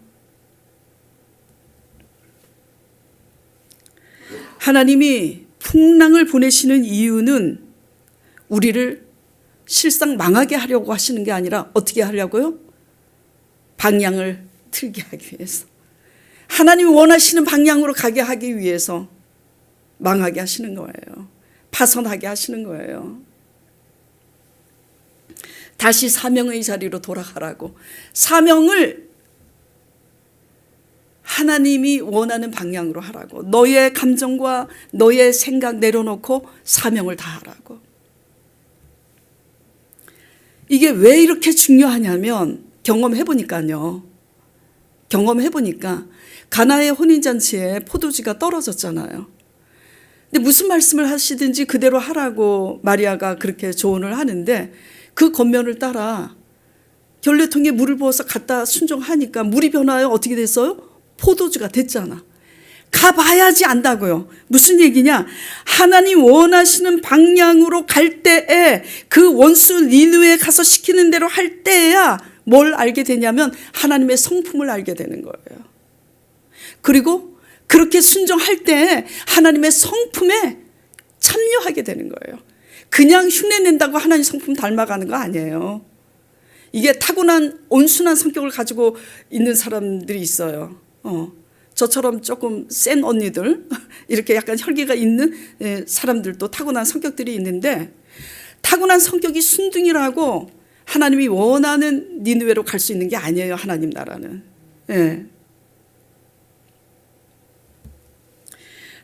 하나님이 풍랑을 보내시는 이유는 우리를 실상 망하게 하려고 하시는 게 아니라 어떻게 하려고요? 방향을 틀게 하기 위해서. 하나님이 원하시는 방향으로 가게 하기 위해서 망하게 하시는 거예요. 파선하게 하시는 거예요. 다시 사명의 자리로 돌아가라고. 사명을 하나님이 원하는 방향으로 하라고. 너의 감정과 너의 생각 내려놓고 사명을 다하라고. 이게 왜 이렇게 중요하냐면 경험해보니까요. 경험해보니까 가나의 혼인잔치에 포도주가 떨어졌잖아요. 근데 무슨 말씀을 하시든지 그대로 하라고 마리아가 그렇게 조언을 하는데 그 겉면을 따라 결례통에 물을 부어서 갖다 순종하니까 물이 변하여 어떻게 됐어요? 포도주가 됐잖아. 가봐야지 안다고요. 무슨 얘기냐? 하나님 원하시는 방향으로 갈 때에 그 원수 니느웨에 가서 시키는 대로 할 때야 뭘 알게 되냐면 하나님의 성품을 알게 되는 거예요. 그리고 그렇게 순종할 때 하나님의 성품에 참여하게 되는 거예요. 그냥 흉내낸다고 하나님 성품 닮아가는 거 아니에요. 이게 타고난 온순한 성격을 가지고 있는 사람들이 있어요. 저처럼 조금 센 언니들, 이렇게 약간 혈기가 있는 사람들도 타고난 성격들이 있는데 타고난 성격이 순둥이라고 하나님이 원하는 니느웨로 갈 수 있는 게 아니에요. 하나님 나라는.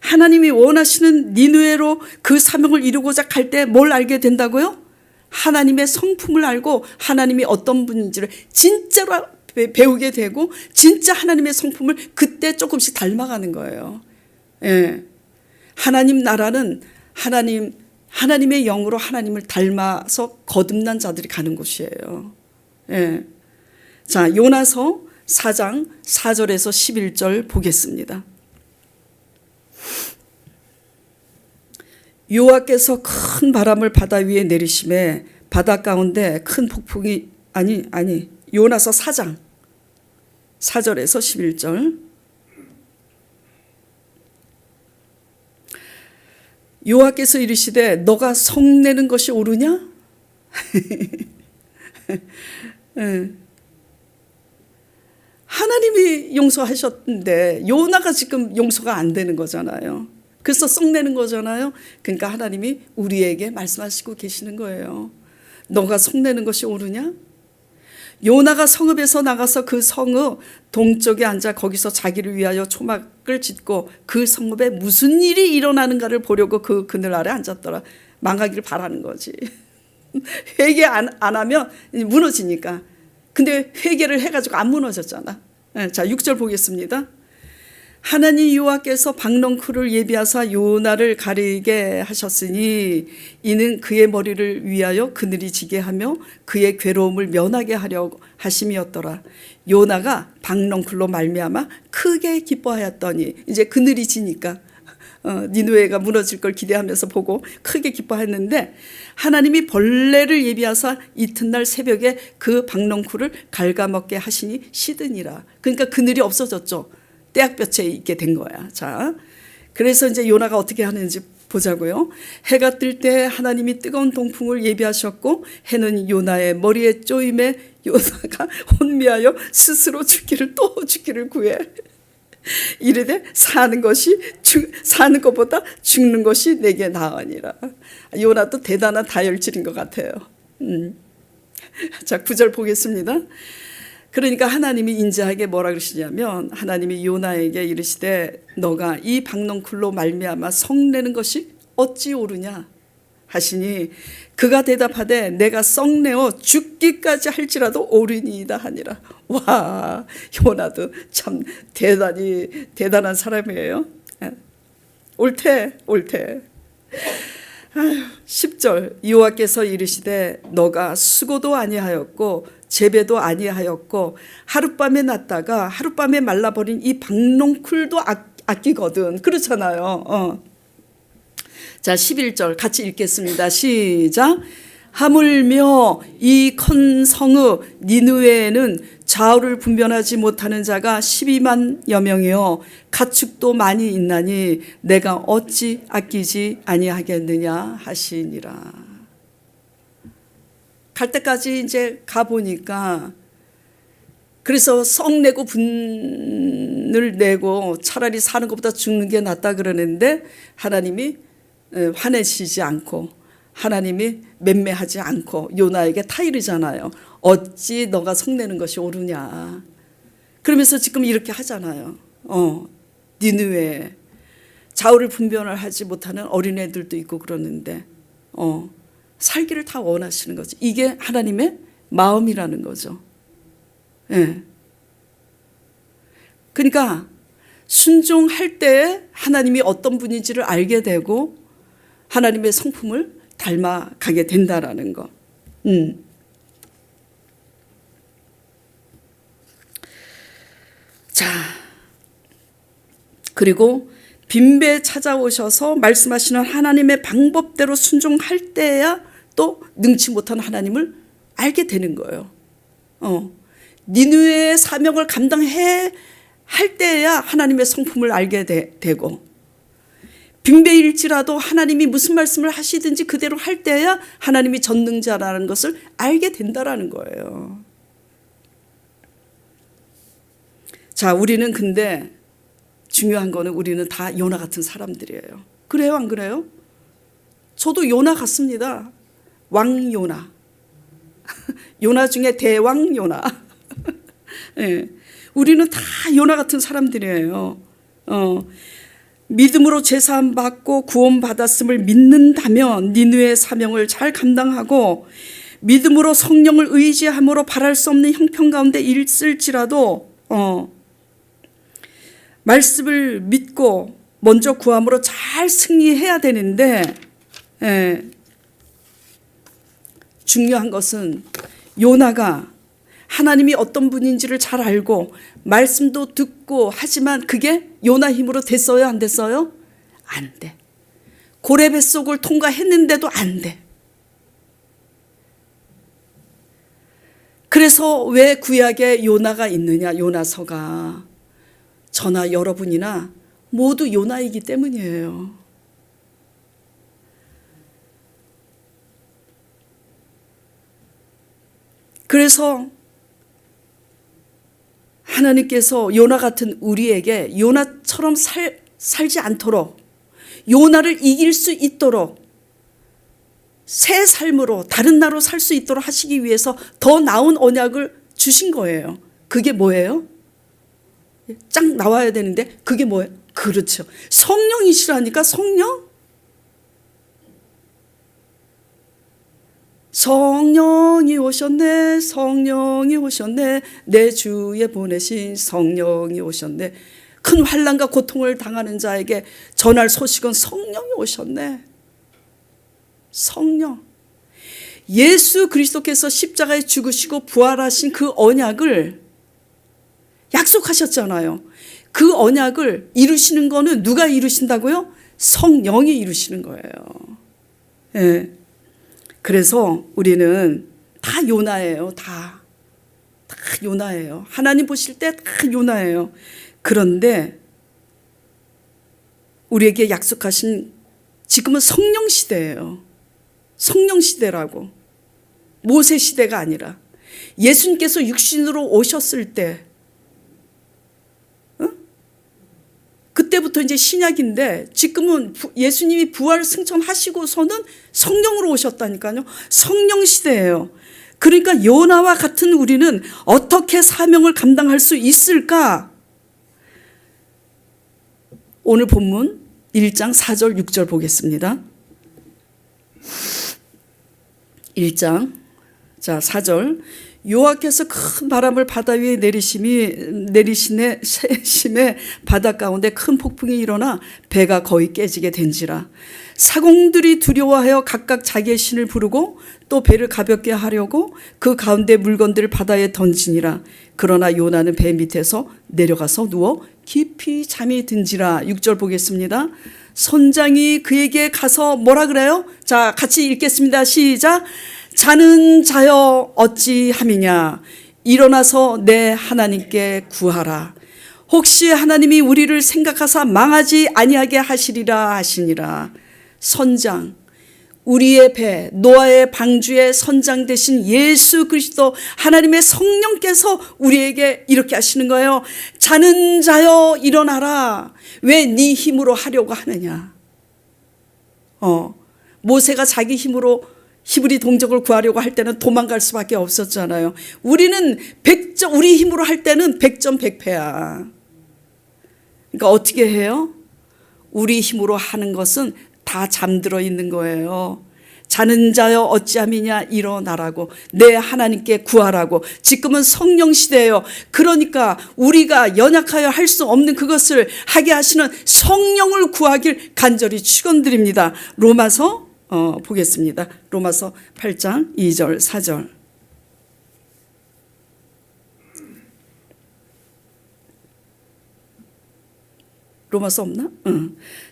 하나님이 원하시는 니느웨로 그 사명을 이루고자 갈 때 뭘 알게 된다고요? 하나님의 성품을 알고 하나님이 어떤 분인지를 진짜로 배우게 되고 진짜 하나님의 성품을 그때 조금씩 닮아가는 거예요. 하나님 나라는 하나님의 영으로 하나님을 닮아서 거듭난 자들이 가는 곳이에요. 자, 요나서 4장 4절에서 11절 보겠습니다. 여호와께서 큰 바람을 바다 위에 내리심에 바다 가운데 큰 폭풍이 요나서 4장 4절에서 11절. 여호와께서 이르시되 너가 성내는 것이 옳으냐? 하나님이 용서하셨는데 요나가 지금 용서가 안 되는 거잖아요. 그래서 성내는 거잖아요. 그러니까 하나님이 우리에게 말씀하시고 계시는 거예요. 너가 성내는 것이 옳으냐? 요나가 성읍에서 나가서 그 성읍 동쪽에 앉아 거기서 자기를 위하여 초막을 짓고 그 성읍에 무슨 일이 일어나는가를 보려고 그 그늘 아래 앉았더라. 망하기를 바라는 거지. 회개 안 하면 무너지니까. 근데 회개를 해가지고 안 무너졌잖아. 자, 6절 보겠습니다. 하나님 여호와께서 박넝쿨을 예비하사 요나를 가리게 하셨으니 이는 그의 머리를 위하여 그늘이 지게 하며 그의 괴로움을 면하게 하려 하심이었더라. 요나가 박넝쿨로 말미암아 크게 기뻐하였더니 이제 그늘이 지니까 니느웨가 무너질 걸 기대하면서 보고 크게 기뻐했는데 하나님이 벌레를 예비하사 이튿날 새벽에 그 박넝쿨을 갉아먹게 하시니 시드니라. 그러니까 그늘이 없어졌죠. 떼약볕에 있게 된 거야. 자, 그래서 이제 요나가 어떻게 하는지 보자고요. 해가 뜰 때 하나님이 뜨거운 동풍을 예비하셨고 해는 요나의 머리에 쪼임에 요나가 혼미하여 스스로 죽기를 구해. 이르되 사는 것보다 죽는 것이 내게 나으니라. 요나도 대단한 다혈질인 것 같아요. 자, 9절 보겠습니다. 그러니까 하나님이 인자하게 뭐라 그러시냐면 하나님이 요나에게 이르시되 너가 이 박넝쿨로 말미암아 성내는 것이 어찌 옳으냐 하시니 그가 대답하되 내가 썩내어 죽기까지 할지라도 옳으니이다 하니라. 와, 요나도 참 대단한 사람이에요. 옳대. 10절 여호와께서 이르시되 너가 수고도 아니하였고 재배도 아니하였고 하룻밤에 났다가 하룻밤에 말라버린 이 박넝쿨도 아끼거든. 그렇잖아요. 자, 11절 같이 읽겠습니다. 시작. 하물며 이 큰 성읍 니느웨에는 좌우를 분별하지 못하는 자가 12만여 명이요 가축도 많이 있나니 내가 어찌 아끼지 아니하겠느냐 하시니라. 갈 때까지 이제 가보니까 그래서 썩내고 분을 내고 차라리 사는 것보다 죽는 게 낫다 그러는데 하나님이 화내시지 않고 하나님이 맴매하지 않고 요나에게 타이르잖아요. 어찌 너가 성내는 것이 옳으냐. 그러면서 지금 이렇게 하잖아요. 니느웨 좌우를 분별을 하지 못하는 어린애들도 있고 그러는데 살기를 다 원하시는 거죠. 이게 하나님의 마음이라는 거죠. 예. 그러니까 순종할 때 하나님이 어떤 분인지를 알게 되고 하나님의 성품을 닮아가게 된다라는 거. 자, 그리고 빈배 찾아오셔서 말씀하시는 하나님의 방법대로 순종할 때야 또 능치 못한 하나님을 알게 되는 거예요. 니느웨의 사명을 감당해 할 때야 하나님의 성품을 알게 되고 빈배일지라도 하나님이 무슨 말씀을 하시든지 그대로 할 때야 하나님이 전능자라는 것을 알게 된다라는 거예요. 자, 우리는 근데 중요한 거는 우리는 다 요나 같은 사람들이에요. 그래요, 안 그래요? 저도 요나 같습니다. 왕 요나. 요나 중에 대왕 요나. 네. 우리는 다 요나 같은 사람들이에요. 믿음으로 제사함 받고 구원 받았음을 믿는다면 니느웨의 사명을 잘 감당하고 믿음으로 성령을 의지함으로 바랄 수 없는 형편 가운데 있을지라도 말씀을 믿고 먼저 구함으로 잘 승리해야 되는데 중요한 것은 요나가 하나님이 어떤 분인지를 잘 알고 말씀도 듣고 하지만 그게 요나 힘으로 됐어요? 안 됐어요? 안 돼. 고래 뱃속을 통과했는데도 안 돼. 그래서 왜 구약에 요나가 있느냐, 요나서가. 저나 여러분이나 모두 요나이기 때문이에요. 그래서 하나님께서 요나 같은 우리에게 요나처럼 살지 않도록 요나를 이길 수 있도록 새 삶으로 다른 나로 살 수 있도록 하시기 위해서 더 나은 언약을 주신 거예요. 그게 뭐예요? 쫙 나와야 되는데 그게 뭐예요? 그렇죠. 성령이시라니까. 성령이 오셨네, 성령이 오셨네, 내 주에 보내신 성령이 오셨네. 큰 환난과 고통을 당하는 자에게 전할 소식은 성령이 오셨네. 성령. 예수 그리스도께서 십자가에 죽으시고 부활하신 그 언약을 약속하셨잖아요. 그 언약을 이루시는 거는 누가 이루신다고요? 성령이 이루시는 거예요. 예. 그래서 우리는 다 요나예요. 다 요나예요. 하나님 보실 때 다 요나예요. 그런데 우리에게 약속하신 지금은 성령 시대예요. 성령 시대라고. 모세 시대가 아니라 예수님께서 육신으로 오셨을 때 그때부터 이제 신약인데 지금은 예수님이 부활 승천하시고서는 성령으로 오셨다니까요. 성령 시대예요. 그러니까 요나와 같은 우리는 어떻게 사명을 감당할 수 있을까? 오늘 본문 1장 4절 6절 보겠습니다. 1장 자 4절 여호와께서 큰 바람을 바다 위에 내리시네 심에 바다 가운데 큰 폭풍이 일어나 배가 거의 깨지게 된지라. 사공들이 두려워하여 각각 자기의 신을 부르고 또 배를 가볍게 하려고 그 가운데 물건들을 바다에 던지니라. 그러나 요나는 배 밑에서 내려가서 누워 깊이 잠이 든지라. 6절 보겠습니다. 선장이 그에게 가서 뭐라 그래요? 자, 같이 읽겠습니다. 시작. 자는 자여 어찌함이냐. 일어나서 내 하나님께 구하라. 혹시 하나님이 우리를 생각하사 망하지 아니하게 하시리라 하시니라. 선장, 우리의 배 노아의 방주의 선장 되신 예수 그리스도 하나님의 성령께서 우리에게 이렇게 하시는 거예요. 자는 자여 일어나라. 왜 네 힘으로 하려고 하느냐. 모세가 자기 힘으로 히브리 동족을 구하려고 할 때는 도망갈 수밖에 없었잖아요. 우리는 우리 힘으로 할 때는 100점 100패야. 그러니까 어떻게 해요? 우리 힘으로 하는 것은 다 잠들어 있는 거예요. 자는 자여 어찌함이냐. 일어나라고. 내 하나님께 구하라고. 지금은 성령 시대예요. 그러니까 우리가 연약하여 할 수 없는 그것을 하게 하시는 성령을 구하길 간절히 축원드립니다. 로마서 보겠습니다. 로마서 8장 2절 4절. 로마서 없나?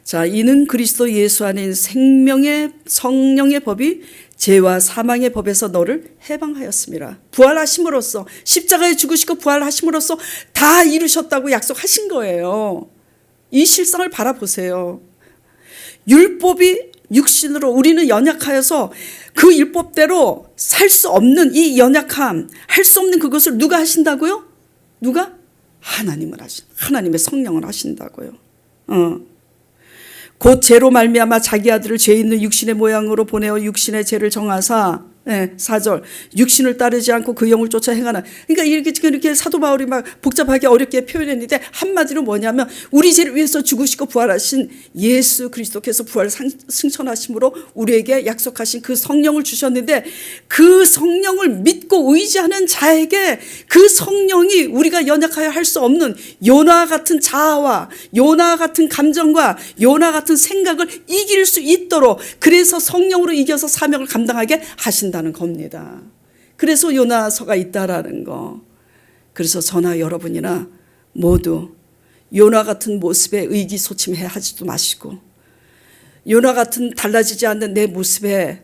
자, 이는 그리스도 예수 안에 있는 생명의 성령의 법이 죄와 사망의 법에서 너를 해방하였습니다. 부활하심으로써 십자가에 죽으시고 부활하심으로써 다 이루셨다고 약속하신 거예요. 이 실상을 바라보세요. 율법이 육신으로 우리는 연약하여서 그 율법대로 살 수 없는 이 연약함, 할 수 없는 그것을 누가 하신다고요? 누가? 하나님의 성령을 하신다고요. 곧 죄로 말미암아 자기 아들을 죄 있는 육신의 모양으로 보내어 육신의 죄를 정하사 4절 육신을 따르지 않고 그 영을 쫓아 행하는. 그러니까 이렇게 사도 바울이 막 복잡하게 어렵게 표현했는데 한마디로 뭐냐면 우리 죄를 위해서 죽으시고 부활하신 예수 그리스도께서 부활 승천하심으로 우리에게 약속하신 그 성령을 주셨는데 그 성령을 믿고 의지하는 자에게 그 성령이 우리가 연약하여 할 수 없는 요나 같은 자아와 요나 같은 감정과 요나 같은 생각을 이길 수 있도록 그래서 성령으로 이겨서 사명을 감당하게 하신다는 겁니다. 그래서 요나서가 있다라는 거. 그래서 저나 여러분이나 모두 요나 같은 모습에 의기소침해 하지도 마시고 요나 같은 달라지지 않는 내 모습에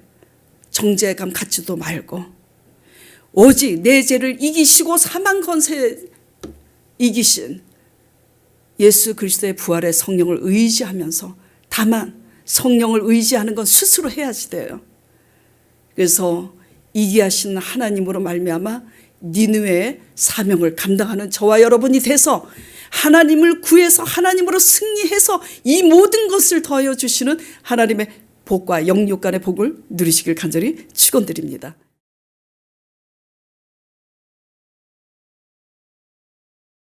정죄감 갖지도 말고 오직 내 죄를 이기시고 사망 권세 이기신 예수 그리스도의 부활의 성령을 의지하면서 다만 성령을 의지하는 건 스스로 해야지 돼요. 그래서 이기하신 하나님으로 말미암아 니느웨의 사명을 감당하는 저와 여러분이 돼서 하나님을 구해서 하나님으로 승리해서 이 모든 것을 더하여 주시는 하나님의 복과 영육간의 복을 누리시길 간절히 축원드립니다.